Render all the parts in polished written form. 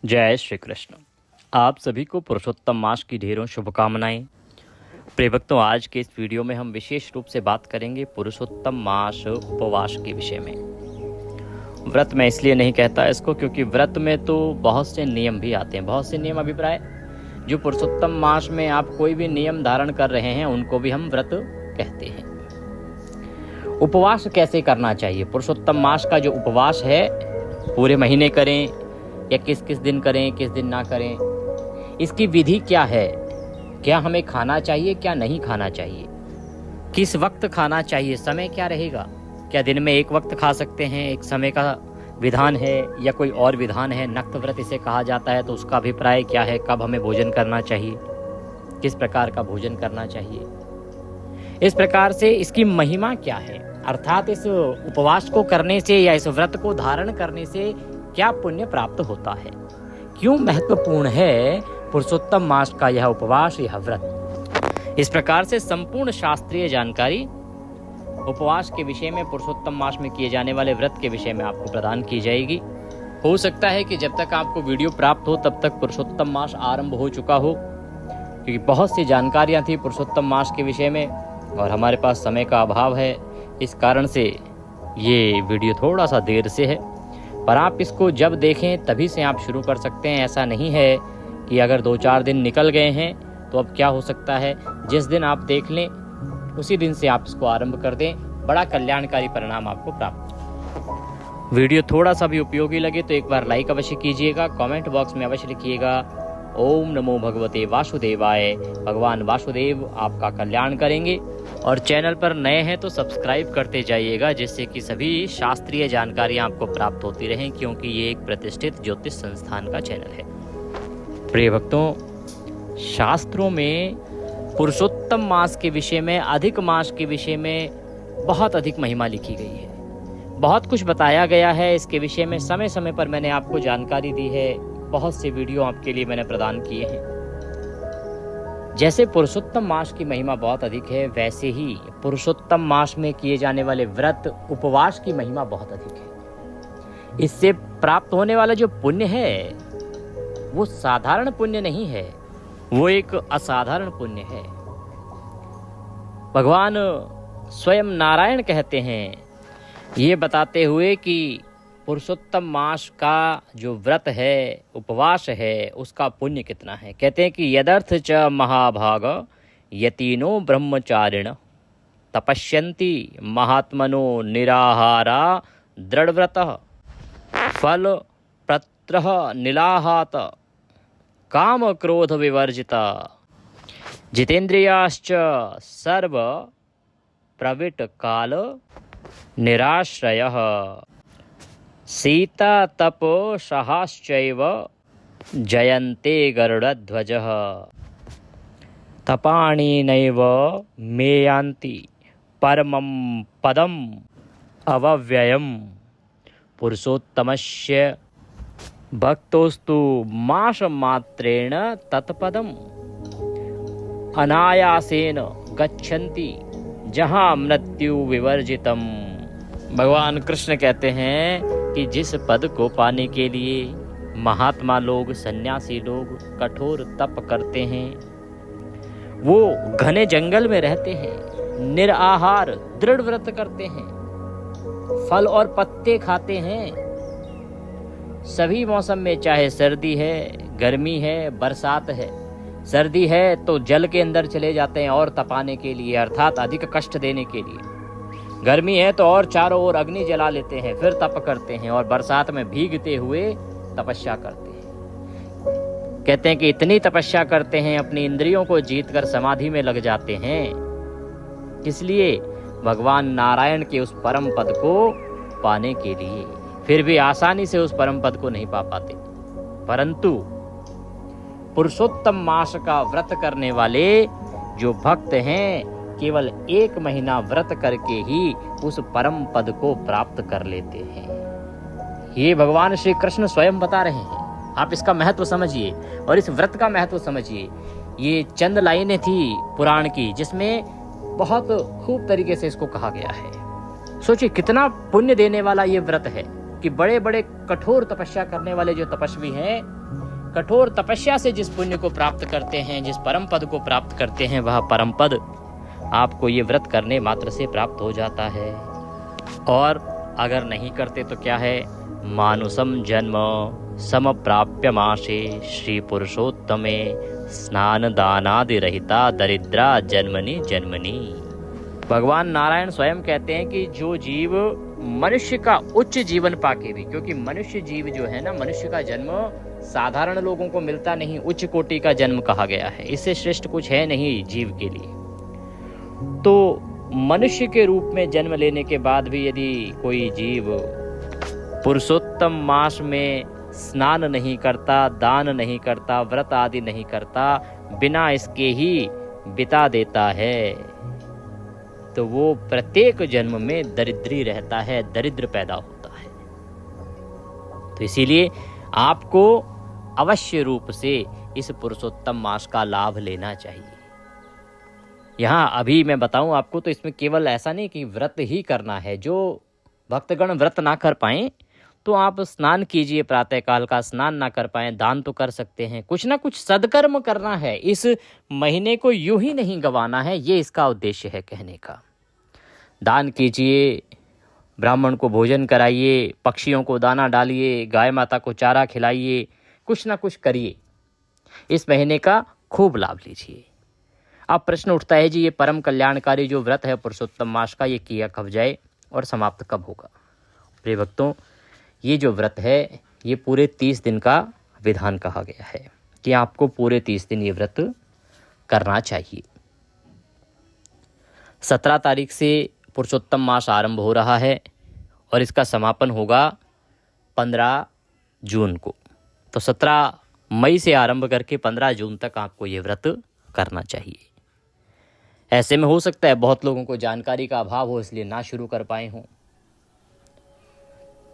जय श्री कृष्ण। आप सभी को पुरुषोत्तम मास की ढेरों शुभकामनाएं। प्रिय भक्तों, आज के इस वीडियो में हम विशेष रूप से बात करेंगे पुरुषोत्तम मास उपवास के विषय में। व्रत मैं इसलिए नहीं कहता इसको क्योंकि व्रत में तो बहुत से नियम भी आते हैं, बहुत से नियम अभिप्राय जो पुरुषोत्तम मास में आप कोई भी नियम धारण कर रहे हैं उनको भी हम व्रत कहते हैं। उपवास कैसे करना चाहिए? पुरुषोत्तम मास का जो उपवास है पूरे महीने करें या किस किस दिन करें, किस दिन ना करें, इसकी विधि क्या है? क्या हमें खाना चाहिए, क्या नहीं खाना चाहिए, किस वक्त खाना चाहिए, समय क्या रहेगा? क्या दिन में एक वक्त खा सकते हैं, एक समय का विधान है या कोई और विधान है? नक्त व्रत इसे कहा जाता है, तो उसका अभिप्राय क्या है? कब हमें भोजन करना चाहिए, किस प्रकार का भोजन करना चाहिए? इस प्रकार से इसकी महिमा क्या है, अर्थात इस उपवास को करने से या इस व्रत को धारण करने से क्या पुण्य प्राप्त होता है, क्यों महत्वपूर्ण है पुरुषोत्तम मास का यह उपवास, यह व्रत। इस प्रकार से संपूर्ण शास्त्रीय जानकारी उपवास के विषय में, पुरुषोत्तम मास में किए जाने वाले व्रत के विषय में आपको प्रदान की जाएगी। हो सकता है कि जब तक आपको वीडियो प्राप्त हो तब तक पुरुषोत्तम मास आरंभ हो चुका हो, क्योंकि बहुत सी जानकारियां थी पुरुषोत्तम मास के विषय में और हमारे पास समय का अभाव है। इस कारण से ये वीडियो थोड़ा सा देर से है, पर आप इसको जब देखें तभी से आप शुरू कर सकते हैं। ऐसा नहीं है कि अगर 2-4 दिन निकल गए हैं तो अब क्या हो सकता है, जिस दिन आप देख लें उसी दिन से आप इसको आरंभ कर दें, बड़ा कल्याणकारी परिणाम आपको प्राप्त। वीडियो थोड़ा सा भी उपयोगी लगे तो एक बार लाइक अवश्य कीजिएगा, कमेंट बॉक्स में अवश्य लिखिएगा ओम नमो भगवते वासुदेवाय। भगवान वासुदेव आपका कल्याण करेंगे। और चैनल पर नए हैं तो सब्सक्राइब करते जाइएगा, जिससे कि सभी शास्त्रीय जानकारियां आपको प्राप्त होती रहें, क्योंकि ये एक प्रतिष्ठित ज्योतिष संस्थान का चैनल है। प्रिय भक्तों, शास्त्रों में पुरुषोत्तम मास के विषय में, अधिक मास के विषय में बहुत अधिक महिमा लिखी गई है, बहुत कुछ बताया गया है इसके विषय में। समय समय पर मैंने आपको जानकारी दी है, बहुत से वीडियो आपके लिए मैंने प्रदान किए हैं। जैसे पुरुषोत्तम मास की महिमा बहुत अधिक है, वैसे ही पुरुषोत्तम मास में किए जाने वाले व्रत उपवास की महिमा बहुत अधिक है। इससे प्राप्त होने वाला जो पुण्य है वो साधारण पुण्य नहीं है, वो एक असाधारण पुण्य है। भगवान स्वयं नारायण कहते हैं, ये बताते हुए कि पुरुषोत्तम मास का जो व्रत है, उपवास है, उसका पुण्य कितना है। कहते हैं कि यदर्थ च महाभाग यतीनो ब्रह्मचारिण तपस्यन्ति महात्मनो निराहारा दृढ़व्रतः फल प्रत्रः निलाहात काम क्रोध विवर्जिता जितेन्द्रियाश्च सर्व प्रविट काल निराश्रयः सीता तपो सहाश्चैव जयन्ते गरुडध्वजः तपाणि नैव मेयान्ति परमं पदम् अव्ययम् पुरुषोत्तमस्य भक्तोस्तु मासमात्रेण तत्पदम् अनायासेन गच्छन्ति जहाँ मृत्यु विवर्जितम्। भगवान कृष्ण कहते हैं कि जिस पद को पाने के लिए महात्मा लोग, सन्यासी लोग कठोर तप करते हैं, वो घने जंगल में रहते हैं, निराहार दृढ़ व्रत करते हैं, फल और पत्ते खाते हैं, सभी मौसम में, चाहे सर्दी है, गर्मी है, बरसात है। सर्दी है तो जल के अंदर चले जाते हैं और तपाने के लिए, अर्थात अधिक कष्ट देने के लिए। गर्मी है तो और चारों ओर अग्नि जला लेते हैं, फिर तप करते हैं, और बरसात में भीगते हुए तपस्या करते हैं। कहते हैं कि इतनी तपस्या करते हैं, अपनी इंद्रियों को जीतकर समाधि में लग जाते हैं। इसलिए भगवान नारायण के उस परम पद को पाने के लिए, फिर भी आसानी से उस परम पद को नहीं पा पाते। परंतु पुरुषोत्तम मास का व्रत करने वाले जो भक्त हैं, केवल 1 महीना व्रत करके ही उस परम पद को प्राप्त कर लेते हैं। ये भगवान श्री कृष्ण स्वयं बता रहे हैं। आप इसका महत्व समझिए और इस व्रत का महत्व समझिए। ये चंद लाइनें थी पुराण की, जिसमें बहुत खूब तरीके से इसको कहा गया है। सोचिए कितना पुण्य देने वाला ये व्रत है कि बड़े बड़े कठोर तपस्या करने वाले जो तपस्वी हैं कठोर तपस्या से जिस पुण्य को प्राप्त करते हैं, जिस परम पद को प्राप्त करते हैं, वह परम पद आपको ये व्रत करने मात्र से प्राप्त हो जाता है। और अगर नहीं करते तो क्या है, मानुषम जन्म समप्राप्य माशे श्री पुरुषोत्तमे स्नान दानादि रहिता दरिद्रा जन्मनि जन्मनि। भगवान नारायण स्वयं कहते हैं कि जो जीव मनुष्य का उच्च जीवन पाके भी, क्योंकि मनुष्य जीव जो है ना, मनुष्य का जन्म साधारण लोगों को मिलता नहीं, उच्च कोटि का जन्म कहा गया है, इससे श्रेष्ठ कुछ है नहीं जीव के लिए। तो मनुष्य के रूप में जन्म लेने के बाद भी यदि कोई जीव पुरुषोत्तम मास में स्नान नहीं करता, दान नहीं करता, व्रत आदि नहीं करता, बिना इसके ही बिता देता है, तो वो प्रत्येक जन्म में दरिद्री रहता है, दरिद्र पैदा होता है। तो इसीलिए आपको अवश्य रूप से इस पुरुषोत्तम मास का लाभ लेना चाहिए। यहाँ अभी मैं बताऊं आपको, तो इसमें केवल ऐसा नहीं कि व्रत ही करना है। जो भक्तगण व्रत ना कर पाएं तो आप स्नान कीजिए, प्रातःकाल का स्नान ना कर पाएं, दान तो कर सकते हैं, कुछ ना कुछ सदकर्म करना है। इस महीने को यूं ही नहीं गंवाना है, ये इसका उद्देश्य है कहने का। दान कीजिए, ब्राह्मण को भोजन कराइए, पक्षियों को दाना डालिए, गाय माता को चारा खिलाइए, कुछ ना कुछ करिए, इस महीने का खूब लाभ लीजिए। अब प्रश्न उठता है, जी ये परम कल्याणकारी जो व्रत है पुरुषोत्तम मास का, ये किया कब जाए और समाप्त कब होगा? प्रिय भक्तों, ये जो व्रत है ये पूरे 30 दिन का विधान कहा गया है कि आपको पूरे 30 दिन ये व्रत करना चाहिए। 17 तारीख से पुरुषोत्तम मास आरंभ हो रहा है और इसका समापन होगा 15 जून को। तो 17 मई से आरंभ करके 15 जून तक आपको ये व्रत करना चाहिए। ऐसे में हो सकता है बहुत लोगों को जानकारी का अभाव हो, इसलिए ना शुरू कर पाए हों।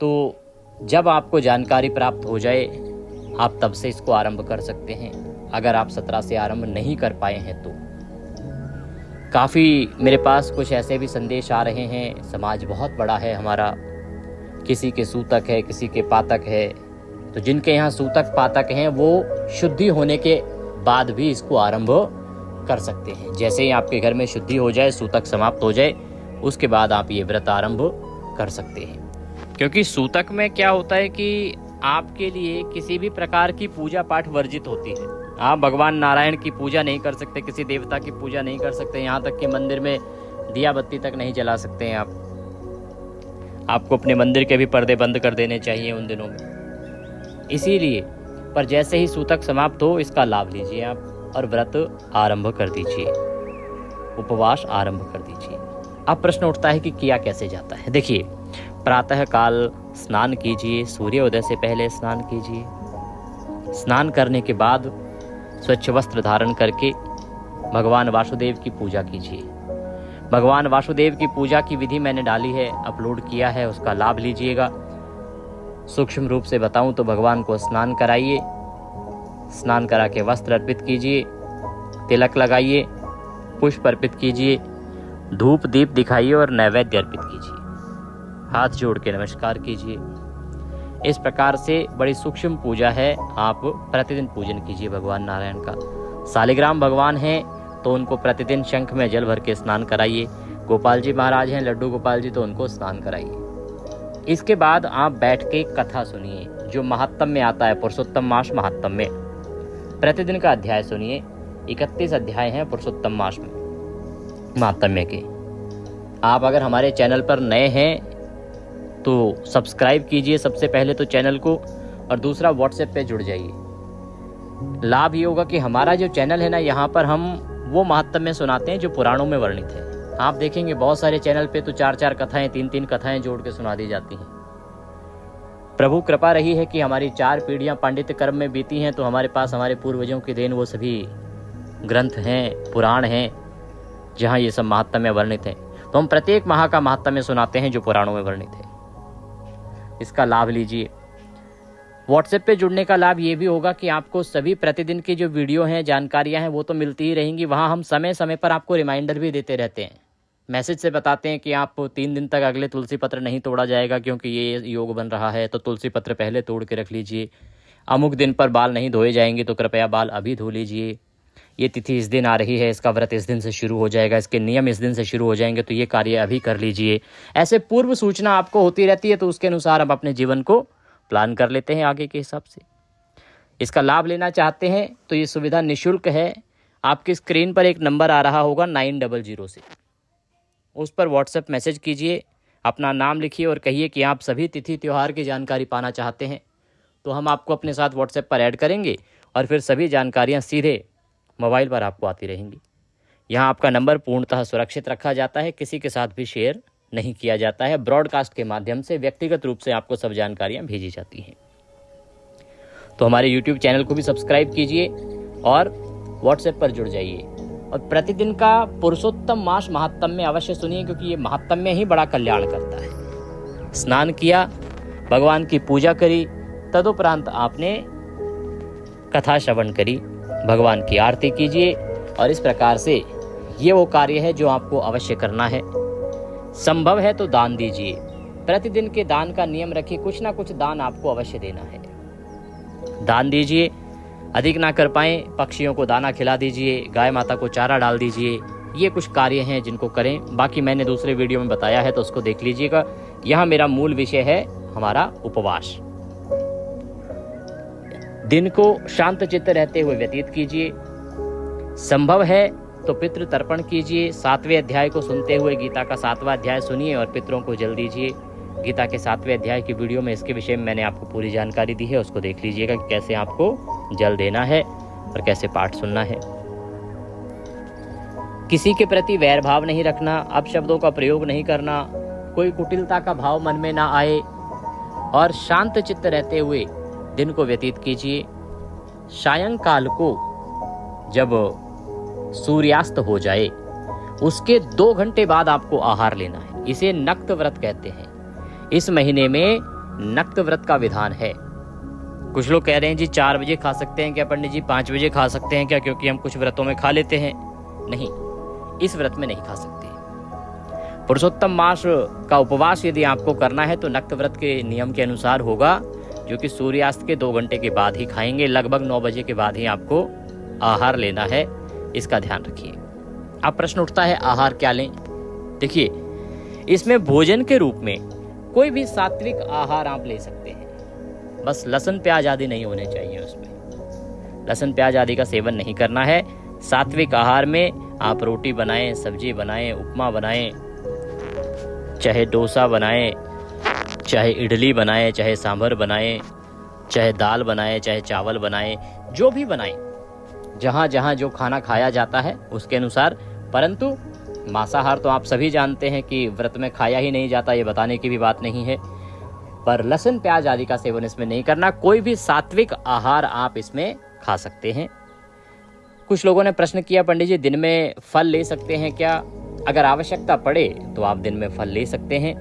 तो जब आपको जानकारी प्राप्त हो जाए आप तब से इसको आरंभ कर सकते हैं। अगर आप 17 से आरंभ नहीं कर पाए हैं तो काफ़ी मेरे पास कुछ ऐसे भी संदेश आ रहे हैं। समाज बहुत बड़ा है हमारा, किसी के सूतक है, किसी के पातक है। तो जिनके यहाँ सूतक पातक हैं वो शुद्धि होने के बाद भी इसको आरंभ कर सकते हैं। जैसे ही आपके घर में शुद्धि हो जाए, सूतक समाप्त हो जाए, उसके बाद आप ये व्रत आरंभ कर सकते हैं। क्योंकि सूतक में क्या होता है कि आपके लिए किसी भी प्रकार की पूजा पाठ वर्जित होती है। आप भगवान नारायण की पूजा नहीं कर सकते, किसी देवता की पूजा नहीं कर सकते, यहाँ तक कि मंदिर में दिया बत्ती तक नहीं जला सकते हैं आप। आपको अपने मंदिर के भी पर्दे बंद कर देने चाहिए उन दिनों में। इसीलिए पर जैसे ही सूतक समाप्त हो इसका लाभ लीजिए आप और व्रत आरंभ कर दीजिए, उपवास आरंभ कर दीजिए। अब प्रश्न उठता है कि किया कैसे जाता है। देखिए, प्रातः काल स्नान कीजिए, सूर्योदय से पहले स्नान कीजिए। स्नान करने के बाद स्वच्छ वस्त्र धारण करके भगवान वासुदेव की पूजा कीजिए। भगवान वासुदेव की पूजा की विधि मैंने डाली है, अपलोड किया है, उसका लाभ लीजिएगा। सूक्ष्म रूप से बताऊं तो भगवान को स्नान कराइए, स्नान करा के वस्त्र अर्पित कीजिए, तिलक लगाइए, पुष्प अर्पित कीजिए, धूप दीप दिखाइए और नैवेद्य अर्पित कीजिए। हाथ जोड़ के नमस्कार कीजिए। इस प्रकार से बड़ी सूक्ष्म पूजा है, आप प्रतिदिन पूजन कीजिए भगवान नारायण का। सालिग्राम भगवान हैं तो उनको प्रतिदिन शंख में जल भर के स्नान कराइए। गोपाल जी महाराज हैं, लड्डू गोपाल जी, तो उनको स्नान कराइए। इसके बाद आप बैठ के कथा सुनिए जो महात्म्य में आता है, पुरुषोत्तम मास महात्म्य में। प्रतिदिन का अध्याय सुनिए, 31 अध्याय हैं पुरुषोत्तम मास में महात्म्य के। आप अगर हमारे चैनल पर नए हैं तो सब्सक्राइब कीजिए सबसे पहले तो चैनल को, और दूसरा व्हाट्सएप पे जुड़ जाइए। लाभ ये होगा कि हमारा जो चैनल है ना, यहाँ पर हम वो महात्म्य सुनाते हैं जो पुराणों में वर्णित है। आप देखेंगे बहुत सारे चैनल पे तो 4-4 कथाएं, 3-3 कथाएं जोड़ के सुना दी जाती हैं। प्रभु कृपा रही है कि हमारी 4 पीढ़ियां पांडित्य कर्म में बीती हैं, तो हमारे पास हमारे पूर्वजों की देन वो सभी ग्रंथ हैं, पुराण हैं, जहाँ ये सब महात्म्य वर्णित हैं। तो हम प्रत्येक माह का महात्म्य सुनाते हैं जो पुराणों में वर्णित है। इसका लाभ लीजिए। व्हाट्सएप पे जुड़ने का लाभ ये भी होगा कि आपको सभी प्रतिदिन की जो वीडियो हैं, जानकारियां हैं, वो तो मिलती ही रहेंगी। वहाँ हम समय समय पर आपको रिमाइंडर भी देते रहते हैं, मैसेज से बताते हैं कि आप 3 दिन तक अगले तुलसी पत्र नहीं तोड़ा जाएगा क्योंकि ये योग बन रहा है, तो तुलसी पत्र पहले तोड़ के रख लीजिए। अमुक दिन पर बाल नहीं धोए जाएंगे तो कृपया बाल अभी धो लीजिए, ये तिथि इस दिन आ रही है, इसका व्रत इस दिन से शुरू हो जाएगा, इसके नियम इस दिन से शुरू हो जाएंगे, तो ये कार्य अभी कर लीजिए। ऐसे पूर्व सूचना आपको होती रहती है, तो उसके अनुसार हम अपने जीवन को प्लान कर लेते हैं आगे के हिसाब से। इसका लाभ लेना चाहते हैं तो ये सुविधा निःशुल्क है। आपकी स्क्रीन पर एक नंबर आ रहा होगा 900 से, उस पर व्हाट्सएप मैसेज कीजिए, अपना नाम लिखिए और कहिए कि आप सभी तिथि त्यौहार की जानकारी पाना चाहते हैं, तो हम आपको अपने साथ व्हाट्सएप पर ऐड करेंगे और फिर सभी जानकारियां सीधे मोबाइल पर आपको आती रहेंगी। यहाँ आपका नंबर पूर्णतः सुरक्षित रखा जाता है, किसी के साथ भी शेयर नहीं किया जाता है। ब्रॉडकास्ट के माध्यम से व्यक्तिगत रूप से आपको सब जानकारियाँ भेजी जाती हैं। तो हमारे यूट्यूब चैनल को भी सब्सक्राइब कीजिए और व्हाट्सएप पर जुड़ जाइए और प्रतिदिन का पुरुषोत्तम मास महात्म्य अवश्य सुनिए, क्योंकि ये महात्म्य ही बड़ा कल्याण करता है। स्नान किया, भगवान की पूजा करी, तदुपरांत आपने कथा श्रवण करी, भगवान की आरती कीजिए और इस प्रकार से ये वो कार्य है जो आपको अवश्य करना है। संभव है तो दान दीजिए, प्रतिदिन के दान का नियम रखिए, कुछ ना कुछ दान आपको अवश्य देना है। दान दीजिए, अधिक ना कर पाएं पक्षियों को दाना खिला दीजिए, गाय माता को चारा डाल दीजिए, ये कुछ कार्य हैं जिनको करें। बाकी मैंने दूसरे वीडियो में बताया है तो उसको देख लीजिएगा। यहाँ मेरा मूल विषय है हमारा उपवास। दिन को शांत चित्त रहते हुए व्यतीत कीजिए, संभव है तो पितृ तर्पण कीजिए। 7वें अध्याय को सुनते हुए गीता का 7वां अध्याय सुनिए और पितरों को जल दीजिए। गीता के 7वें अध्याय की वीडियो में इसके विषय में मैंने आपको पूरी जानकारी दी है, उसको देख लीजिएगा कि कैसे आपको जल देना है और कैसे पाठ सुनना है। किसी के प्रति वैर भाव नहीं रखना, अपशब्दों का प्रयोग नहीं करना, कोई कुटिलता का भाव मन में ना आए और शांत चित्त रहते हुए दिन को व्यतीत कीजिए। सायंकाल को जब सूर्यास्त हो जाए उसके 2 घंटे बाद आपको आहार लेना है। इसे नक्त व्रत कहते हैं। इस महीने में नक्त व्रत का विधान है। कुछ लोग कह रहे हैं जी 4 बजे खा सकते हैं क्या पंडित जी, 5 बजे खा सकते हैं क्या, क्योंकि हम कुछ व्रतों में खा लेते हैं। नहीं, इस व्रत में नहीं खा सकते। पुरुषोत्तम मास का उपवास यदि आपको करना है तो नक्त व्रत के नियम के अनुसार होगा, जो कि सूर्यास्त के 2 घंटे के बाद ही खाएंगे। लगभग 9 बजे के बाद ही आपको आहार लेना है, इसका ध्यान रखिए। अब प्रश्न उठता है आहार क्या लें। देखिए, इसमें भोजन के रूप में कोई भी सात्विक आहार आप ले सकते हैं, बस लहसुन प्याज आदि नहीं होने चाहिए। उसमें लहसुन प्याज आदि का सेवन नहीं करना है। सात्विक आहार में आप रोटी बनाएं, सब्जी बनाएं, उपमा बनाएं, चाहे डोसा बनाएं, चाहे इडली बनाएं, चाहे सांभर बनाएं, चाहे दाल बनाएं, चाहे चावल बनाएं, जो भी बनाएं, जहाँ जहाँ जो खाना खाया जाता है उसके अनुसार। परंतु मांसाहार तो आप सभी जानते हैं कि व्रत में खाया ही नहीं जाता, ये बताने की भी बात नहीं है। पर लहसुन प्याज आदि का सेवन इसमें नहीं करना। कोई भी सात्विक आहार आप इसमें खा सकते हैं। कुछ लोगों ने प्रश्न किया पंडित जी दिन में फल ले सकते हैं क्या? अगर आवश्यकता पड़े तो आप दिन में फल ले सकते हैं।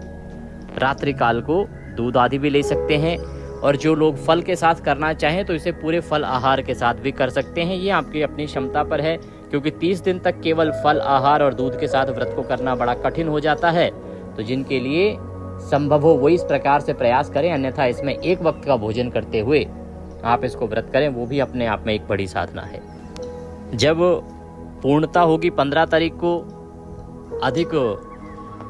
रात्रि काल को दूध आदि भी ले सकते हैं और जो लोग फल के साथ करना चाहें तो इसे पूरे फल आहार के साथ भी कर सकते हैं। ये आपकी अपनी क्षमता पर है, क्योंकि 30 दिन तक केवल फल आहार और दूध के साथ व्रत को करना बड़ा कठिन हो जाता है। तो जिनके लिए संभव हो वो इस प्रकार से प्रयास करें, अन्यथा इसमें एक वक्त का भोजन करते हुए आप इसको व्रत करें, वो भी अपने आप में एक बड़ी साधना है। जब पूर्णता होगी 15 तारीख को, अधिक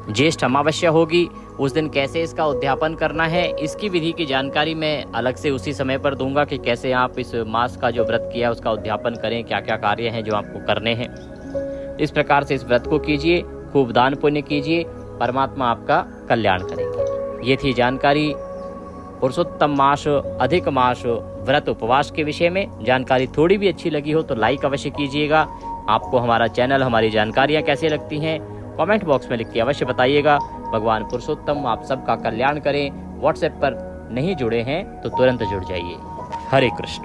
ज्येष्ठ अमावस्या होगी, उस दिन कैसे इसका उद्यापन करना है इसकी विधि की जानकारी मैं अलग से उसी समय पर दूंगा कि कैसे आप इस मास का जो व्रत किया उसका उद्यापन करें, क्या क्या कार्य हैं जो आपको करने हैं। इस प्रकार से इस व्रत को कीजिए, खूब दान पुण्य कीजिए, परमात्मा आपका कल्याण करेंगे। ये थी जानकारी पुरुषोत्तम मास अधिक मास व्रत उपवास के विषय में। जानकारी थोड़ी भी अच्छी लगी हो तो लाइक अवश्य कीजिएगा। आपको हमारा चैनल, हमारी जानकारियाँ कैसे लगती हैं कमेंट बॉक्स में लिख के अवश्य बताइएगा। भगवान पुरुषोत्तम आप सबका कल्याण करें। व्हाट्सएप पर नहीं जुड़े हैं तो तुरंत जुड़ जाइए। हरे कृष्ण।